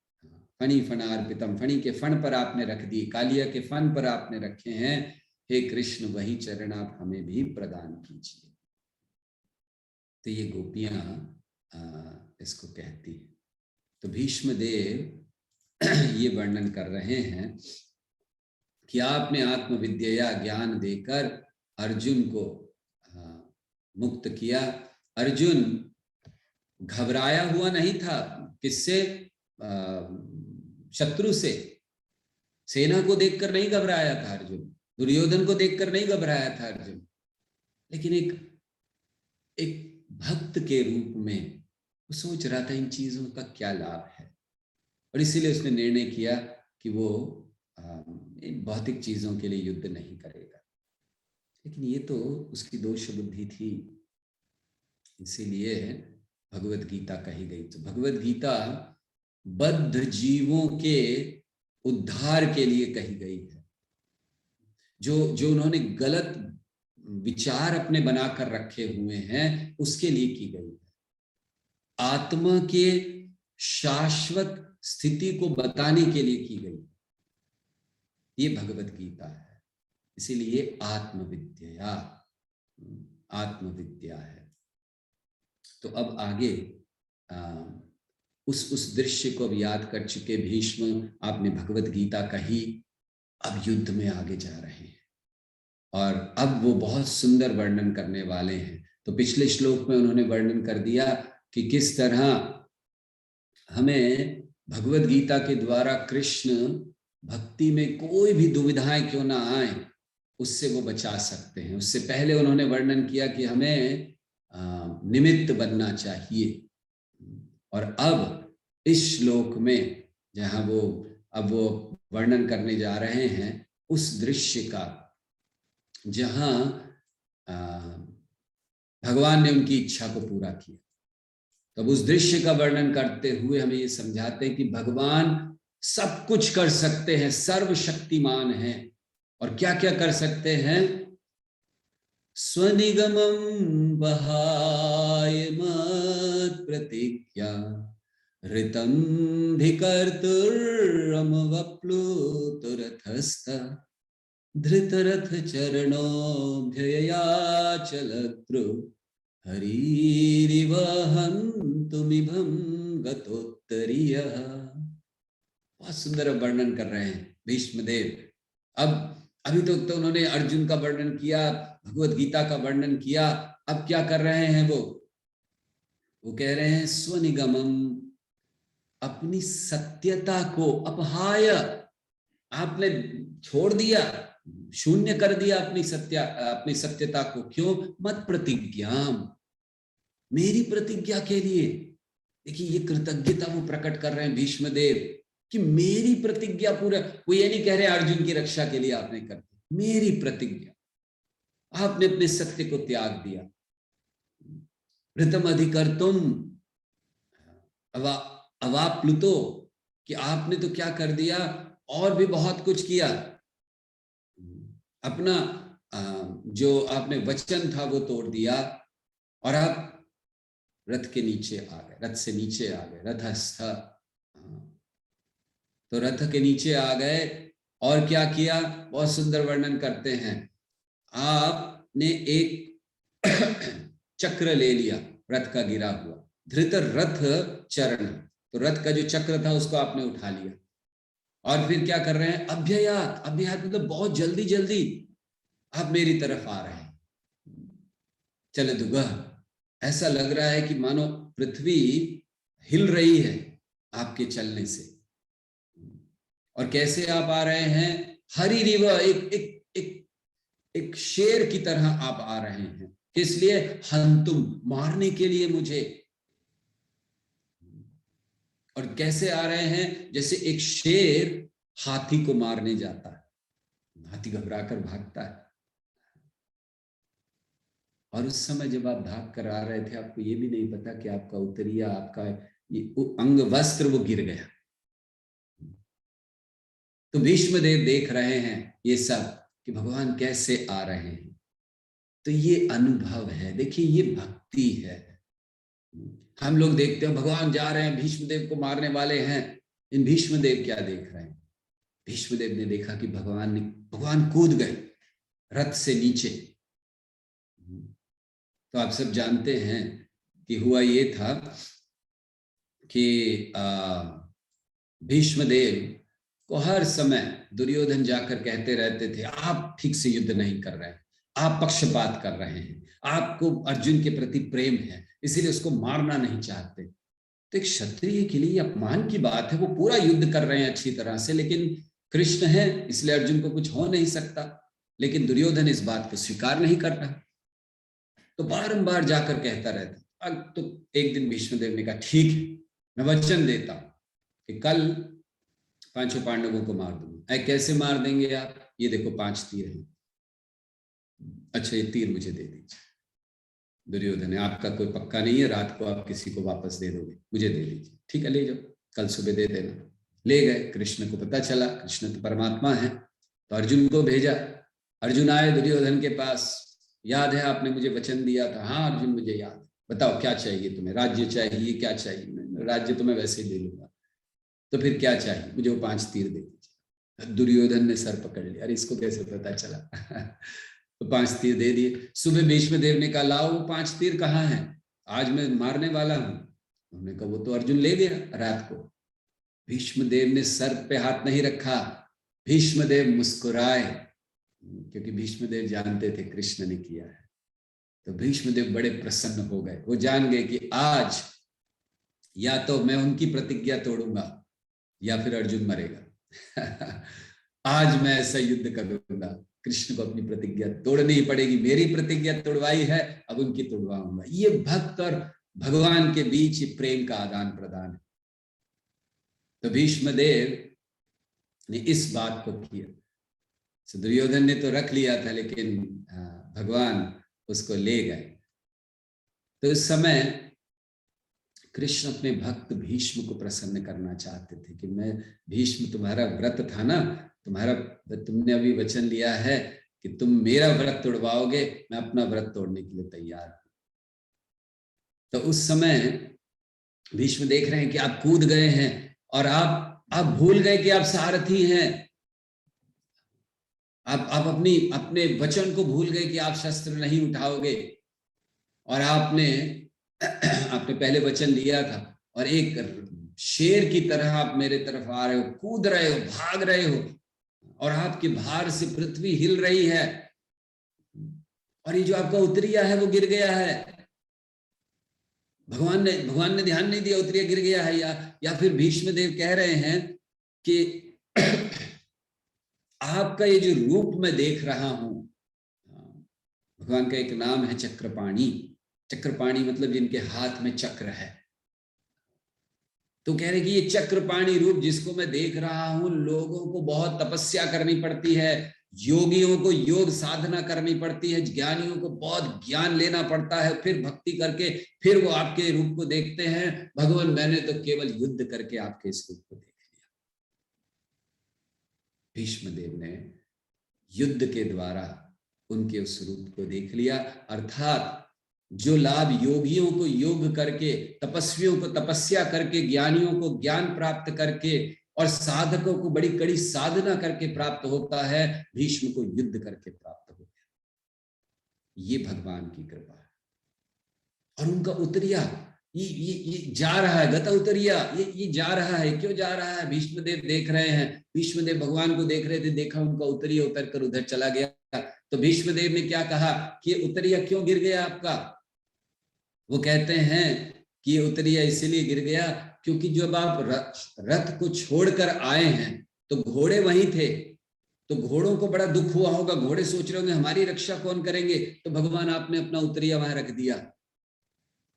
फनार्पितम, फणि के फण पर आपने रख दिए, कालिया के फन पर आपने रखे हैं। हे कृष्ण, वही चरण आप हमें भी प्रदान कीजिए। तो ये गोपियां इसको कहती है। तो भीष्म देव ये वर्णन कर रहे हैं कि आपने आत्मविद्या ज्ञान देकर अर्जुन को मुक्त किया। अर्जुन घबराया हुआ नहीं था, किससे? शत्रु से, सेना को देखकर नहीं घबराया था अर्जुन, दुर्योधन को देखकर नहीं घबराया था अर्जुन, लेकिन एक भक्त के रूप में वो सोच रहा था इन चीजों का क्या लाभ है, और इसीलिए उसने निर्णय किया कि वो इन भौतिक चीजों के लिए युद्ध नहीं करेगा। लेकिन ये तो उसकी दोष बुद्धि थी, इसीलिए भगवत गीता कही गई। तो भगवत गीता बद्ध जीवों के उद्धार के लिए कही गई है। जो उन्होंने गलत विचार अपने बनाकर रखे हुए हैं, उसके लिए की गई है। आत्मा के शाश्वत स्थिति को बताने के लिए की गई, ये भगवत गीता है। इसीलिए आत्मविद्या है। तो अब आगे उस दृश्य को अब याद कर चुके भीष्म, आपने भगवत गीता कही, अब युद्ध में आगे जा रहे हैं और अब वो बहुत सुंदर वर्णन करने वाले हैं। तो पिछले श्लोक में उन्होंने वर्णन कर दिया कि किस तरह हमें भगवत गीता के द्वारा कृष्ण भक्ति में कोई भी दुविधाएं क्यों ना आए, उससे वो बचा सकते हैं। उससे पहले उन्होंने वर्णन किया कि हमें निमित्त बनना चाहिए। और अब इस श्लोक में जहां वो वर्णन करने जा रहे हैं उस दृश्य का, जहां भगवान ने उनकी इच्छा को पूरा किया। तब उस दृश्य का वर्णन करते हुए हमें ये समझाते हैं कि भगवान सब कुछ कर सकते हैं, सर्वशक्तिमान हैं। और क्या क्या कर सकते हैं? स्वनिगमं वहाय मत् प्रतिज्ञा ऋतं धिकर्तुरमवप्लुतुरथस्थ धृतरथ चरणोऽभ्यया चलद्रु हरिरिवहन्तुमिभं गतोत्तरीयः। बहुत सुंदर वर्णन कर रहे हैं भीष्मदेव। अब अभी तो उन्होंने अर्जुन का वर्णन किया, भगवत गीता का वर्णन किया। अब क्या कर रहे हैं वो कह रहे हैं स्वनिगमम, अपनी सत्यता को अपहाय, आपने छोड़ दिया, शून्य कर दिया अपनी सत्यता को। क्यों? मत प्रतिज्ञाम, मेरी प्रतिज्ञा के लिए। देखिए ये कृतज्ञता वो प्रकट कर रहे हैं भीष्मदेव कि मेरी प्रतिज्ञा पूरा। वो ये नहीं कह रहे अर्जुन की रक्षा के लिए आपने कर दी, मेरी प्रतिज्ञा, आपने अपने सत्य को त्याग दिया। ऋतम अधिकर्तुम अवाप्लुतो, कि आपने तो क्या कर दिया, और भी बहुत कुछ किया। अपना जो आपने वचन था वो तोड़ दिया, और आप रथ के नीचे आ गए, रथ से नीचे आ गए, रथस्थ। तो रथ के नीचे आ गए और क्या किया? बहुत सुंदर वर्णन करते हैं। आपने एक चक्र ले लिया रथ का गिरा हुआ, धृत रथ चरण, तो रथ का जो चक्र था उसको आपने उठा लिया। और फिर क्या कर रहे हैं? अभ्ययात, अभ्ययात मतलब बहुत जल्दी जल्दी आप मेरी तरफ आ रहे हैं। चले दुगह, ऐसा लग रहा है कि मानो पृथ्वी हिल रही है आपके चलने से। और कैसे आप आ रहे हैं? हरि रिव, एक एक एक एक शेर की तरह आप आ रहे हैं। किस लिए? हंतुम, मारने के लिए मुझे। और कैसे आ रहे हैं? जैसे एक शेर हाथी को मारने जाता है, हाथी घबराकर भागता है। और उस समय जब आप भाग कर आ रहे थे, आपको ये भी नहीं पता कि आपका उत्तरीय, आपका ये अंग वस्त्र वो गिर गया। तो भीष्मदेव देख रहे हैं ये सब कि भगवान कैसे आ रहे हैं। तो ये अनुभव है, देखिए ये भक्ति है। हम लोग देखते हैं भगवान जा रहे हैं, भीष्मदेव को मारने वाले हैं। इन भीष्मदेव क्या देख रहे हैं? भीष्मदेव ने देखा कि भगवान कूद गए रथ से नीचे। तो आप सब जानते हैं कि हुआ ये था कि भीष्मदेव को हर समय दुर्योधन जाकर कहते रहते थे, आप ठीक से युद्ध नहीं कर रहे हैं, आप पक्षपात कर रहे हैं, आपको अर्जुन के प्रति प्रेम है, इसीलिए उसको मारना नहीं चाहते। तो एक क्षत्रिय के लिए अपमान की बात है। वो पूरा युद्ध कर रहे हैं अच्छी तरह से, लेकिन कृष्ण है इसलिए अर्जुन को कुछ हो नहीं सकता। लेकिन दुर्योधन इस बात को स्वीकार नहीं कर रहा, तो बारंबार जाकर कहता रहता। अब तो एक दिन भीष्मदेव ने कहा, ठीक है, मैं वचन देता हूं कि कल पांचों पांडवों को मार दूंगा। कैसे मार देंगे आप? ये देखो 5 तीर हैं। अच्छा ये तीर मुझे दे दीजिए। दुर्योधन है, आपका कोई पक्का नहीं है, रात को आप किसी को वापस दे दोगे, मुझे दे दीजिए। ठीक है ले जाओ, कल सुबह दे देना। ले गए। कृष्ण को पता चला, कृष्ण तो परमात्मा है, तो अर्जुन को भेजा। अर्जुन आए दुर्योधन के पास, याद है आपने मुझे वचन दिया था? हाँ अर्जुन मुझे याद, बताओ क्या चाहिए तुम्हें? राज्य चाहिए? क्या चाहिए? राज्य तो मैं वैसे ही दे लूंगा, तो फिर क्या चाहिए? मुझे वो 5 तीर दे दीजिए। दुर्योधन ने सर पकड़ लिया, अरे इसको कैसे पता चला? तो 5 तीर दे दिए। सुबह भीष्मदेव ने कहा, लाओ वो 5 तीर कहाँ हैं, आज मैं मारने वाला हूं। उन्होंने कहा वो तो अर्जुन ले गया रात को। भीष्मदेव ने सर पे हाथ नहीं रखा, भीष्मदेव मुस्कुराए, क्योंकि भीष्मदेव जानते थे कृष्ण ने किया है। तो भीष्मदेव बड़े प्रसन्न हो गए। वो जान गए कि आज या तो मैं उनकी प्रतिज्ञा तोड़ूंगा या फिर अर्जुन मरेगा। आज मैं ऐसा युद्ध करूंगा, कृष्ण को अपनी प्रतिज्ञा तोड़नी ही पड़ेगी। मेरी प्रतिज्ञा तोड़वाई है, अब उनकी तोड़वाऊंगा। ये भक्त और भगवान के बीच प्रेम का आदान प्रदान है। तो भीष्मदेव ने इस बात को किया। दुर्योधन ने तो रख लिया था, लेकिन भगवान उसको ले गए। तो इस समय कृष्ण अपने भक्त भीष्म को प्रसन्न करना चाहते थे कि मैं भीष्म, तुम्हारा व्रत था ना, तुमने अभी वचन लिया है कि तुम मेरा व्रत तोड़वाओगे, मैं अपना व्रत तोड़ने के लिए तैयार हूं। तो उस समय भीष्म देख रहे हैं कि आप कूद गए हैं और आप भूल गए कि आप सारथी हैं। आप अपने वचन को भूल गए कि आप शस्त्र नहीं उठाओगे, और आपने पहले वचन लिया था, और एक शेर की तरह आप मेरे तरफ आ रहे हो, कूद रहे हो, भाग रहे हो, और आपके भार से पृथ्वी हिल रही है, और ये जो आपका उतरिया है वो गिर गया है। भगवान ने ध्यान नहीं दिया, उतरिया गिर गया है। या फिर भीष्म देव कह रहे हैं कि आपका ये जो रूप मैं देख रहा हूं, भगवान का एक नाम है चक्रपाणी। चक्रपाणी मतलब जिनके हाथ में चक्र है। तो कह रहे कि ये चक्रपाणी रूप जिसको मैं देख रहा हूं, लोगों को बहुत तपस्या करनी पड़ती है, योगियों को योग साधना करनी पड़ती है, ज्ञानियों को बहुत ज्ञान लेना पड़ता है, फिर भक्ति करके फिर वो आपके रूप को देखते हैं। भगवान, मैंने तो केवल युद्ध करके आपके इस रूप को देख लिया। भीष्मदेव ने युद्ध के द्वारा उनके उस रूप को देख लिया, अर्थात जो लाभ योगियों को योग करके, तपस्वियों को तपस्या करके, ज्ञानियों को ज्ञान प्राप्त करके, और साधकों को बड़ी कड़ी साधना करके प्राप्त होता है, भीष्म को युद्ध करके प्राप्त हो गया। ये भगवान की कृपा है। और उनका उतरिया ये जा रहा है, गता उतरिया ये जा रहा है। क्यों जा रहा है? भीष्मदेव देख रहे हैं, भीष्मदेव भगवान को देख रहे थे, देखा उनका उतरिया उतर कर उधर चला गया। तो भीष्मदेव ने क्या कहा कि उतरिया क्यों गिर गया आपका? वो कहते हैं कि ये उतरिया इसीलिए गिर गया क्योंकि जब आप रथ को छोड़कर आए हैं तो घोड़े वहीं थे, तो घोड़ों को बड़ा दुख हुआ होगा, घोड़े सोच रहे होंगे हमारी रक्षा कौन करेंगे, तो भगवान आपने अपना उतरिया वहां रख दिया।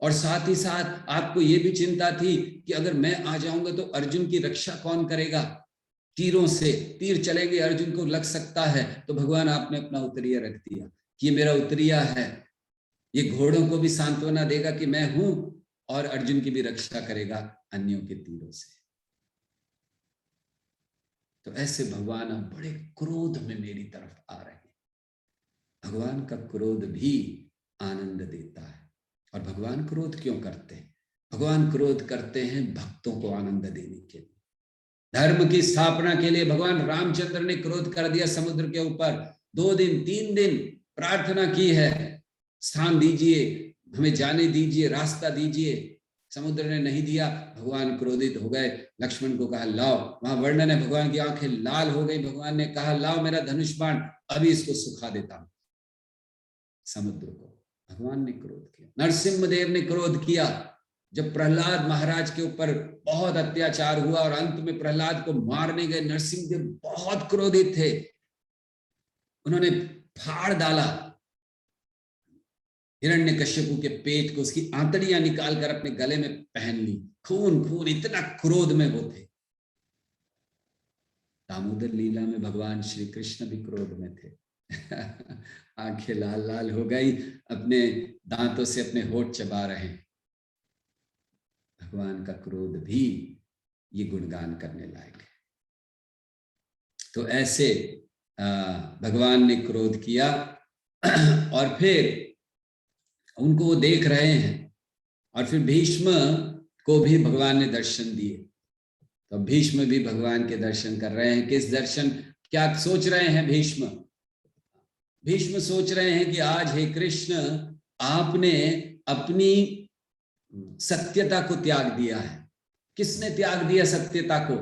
और साथ ही साथ आपको ये भी चिंता थी कि अगर मैं आ जाऊंगा तो अर्जुन की रक्षा कौन करेगा, तीरों से तीर चलेंगे, अर्जुन को लग सकता है। तो भगवान आपने अपना उतरिया रख दिया कि ये मेरा उतरिया है, ये घोड़ों को भी सांत्वना देगा कि मैं हूं, और अर्जुन की भी रक्षा करेगा अन्यों के तीरों से। तो ऐसे भगवान अब बड़े क्रोध में मेरी तरफ आ रहे हैं। भगवान का क्रोध भी आनंद देता है। और भगवान क्रोध क्यों करते हैं? भगवान क्रोध करते हैं भक्तों को आनंद देने के लिए, धर्म की स्थापना के लिए। भगवान रामचंद्र ने क्रोध कर दिया समुद्र के ऊपर, 2 दिन 3 दिन प्रार्थना की है, स्थान दीजिए, हमें जाने दीजिए, रास्ता दीजिए। समुद्र ने नहीं दिया, भगवान क्रोधित हो गए, लक्ष्मण को कहा लाओ, वहां वर्णन है भगवान की आंखें लाल हो गई। भगवान ने कहा लाओ मेरा धनुष बाण, अभी इसको सुखा देता हूं। समुद्र को भगवान ने क्रोध किया। नरसिंहदेव ने क्रोध किया जब प्रहलाद महाराज के ऊपर बहुत अत्याचार हुआ और अंत में प्रहलाद को मारने गए। नरसिंहदेव बहुत क्रोधित थे, उन्होंने फाड़ डाला हिरण्यकश्यपु के पेट को, उसकी आंतड़ियां निकालकर अपने गले में पहन ली। खून खून, इतना क्रोध में वो थे। दामोदर लीला में भगवान श्री कृष्ण भी क्रोध में थे। आंखें लाल लाल हो गई, अपने दांतों से अपने होठ चबा रहे। भगवान का क्रोध भी ये गुणगान करने लायक है। तो ऐसे भगवान ने क्रोध किया और फिर उनको वो देख रहे हैं, और फिर भीष्म को भी भगवान ने दर्शन दिए। तो भीष्म भी भगवान के दर्शन कर रहे हैं। किस दर्शन? क्या सोच रहे हैं भीष्म? भीष्म सोच रहे हैं कि आज हे कृष्ण, आपने अपनी सत्यता को त्याग दिया है। किसने त्याग दिया सत्यता को?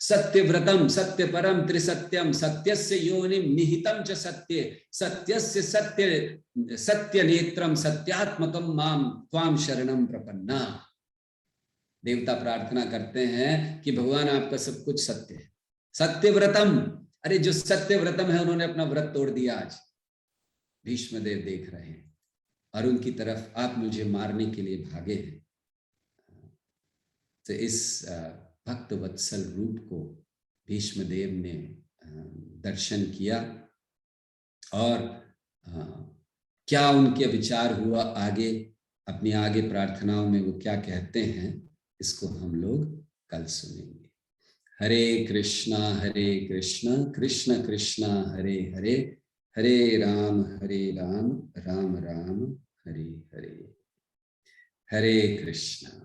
सत्यव्रतम सत्य परम त्रिसत्यम सत्यस्य योनिम निहितम च सत्ये सत्यस्य सत्य सत्य नेत्रम सत्यात्मकम माम त्वाम शरणम प्रपन्ना। देवता प्रार्थना करते हैं कि भगवान आपका सब कुछ सत्य है। सत्यव्रतम, अरे जो सत्यव्रतम है उन्होंने अपना व्रत तोड़ दिया। आज भीष्मदेव देख रहे हैं और उनकी तरफ आप मुझे मारने के लिए भागे हैं। तो इस भक्त वत्सल रूप को भीष्मदेव ने दर्शन किया, और क्या उनके विचार हुआ आगे अपनी आगे प्रार्थनाओं में वो क्या कहते हैं, इसको हम लोग कल सुनेंगे। हरे कृष्णा कृष्ण कृष्णा हरे हरे, हरे राम राम राम हरे हरे। हरे कृष्णा।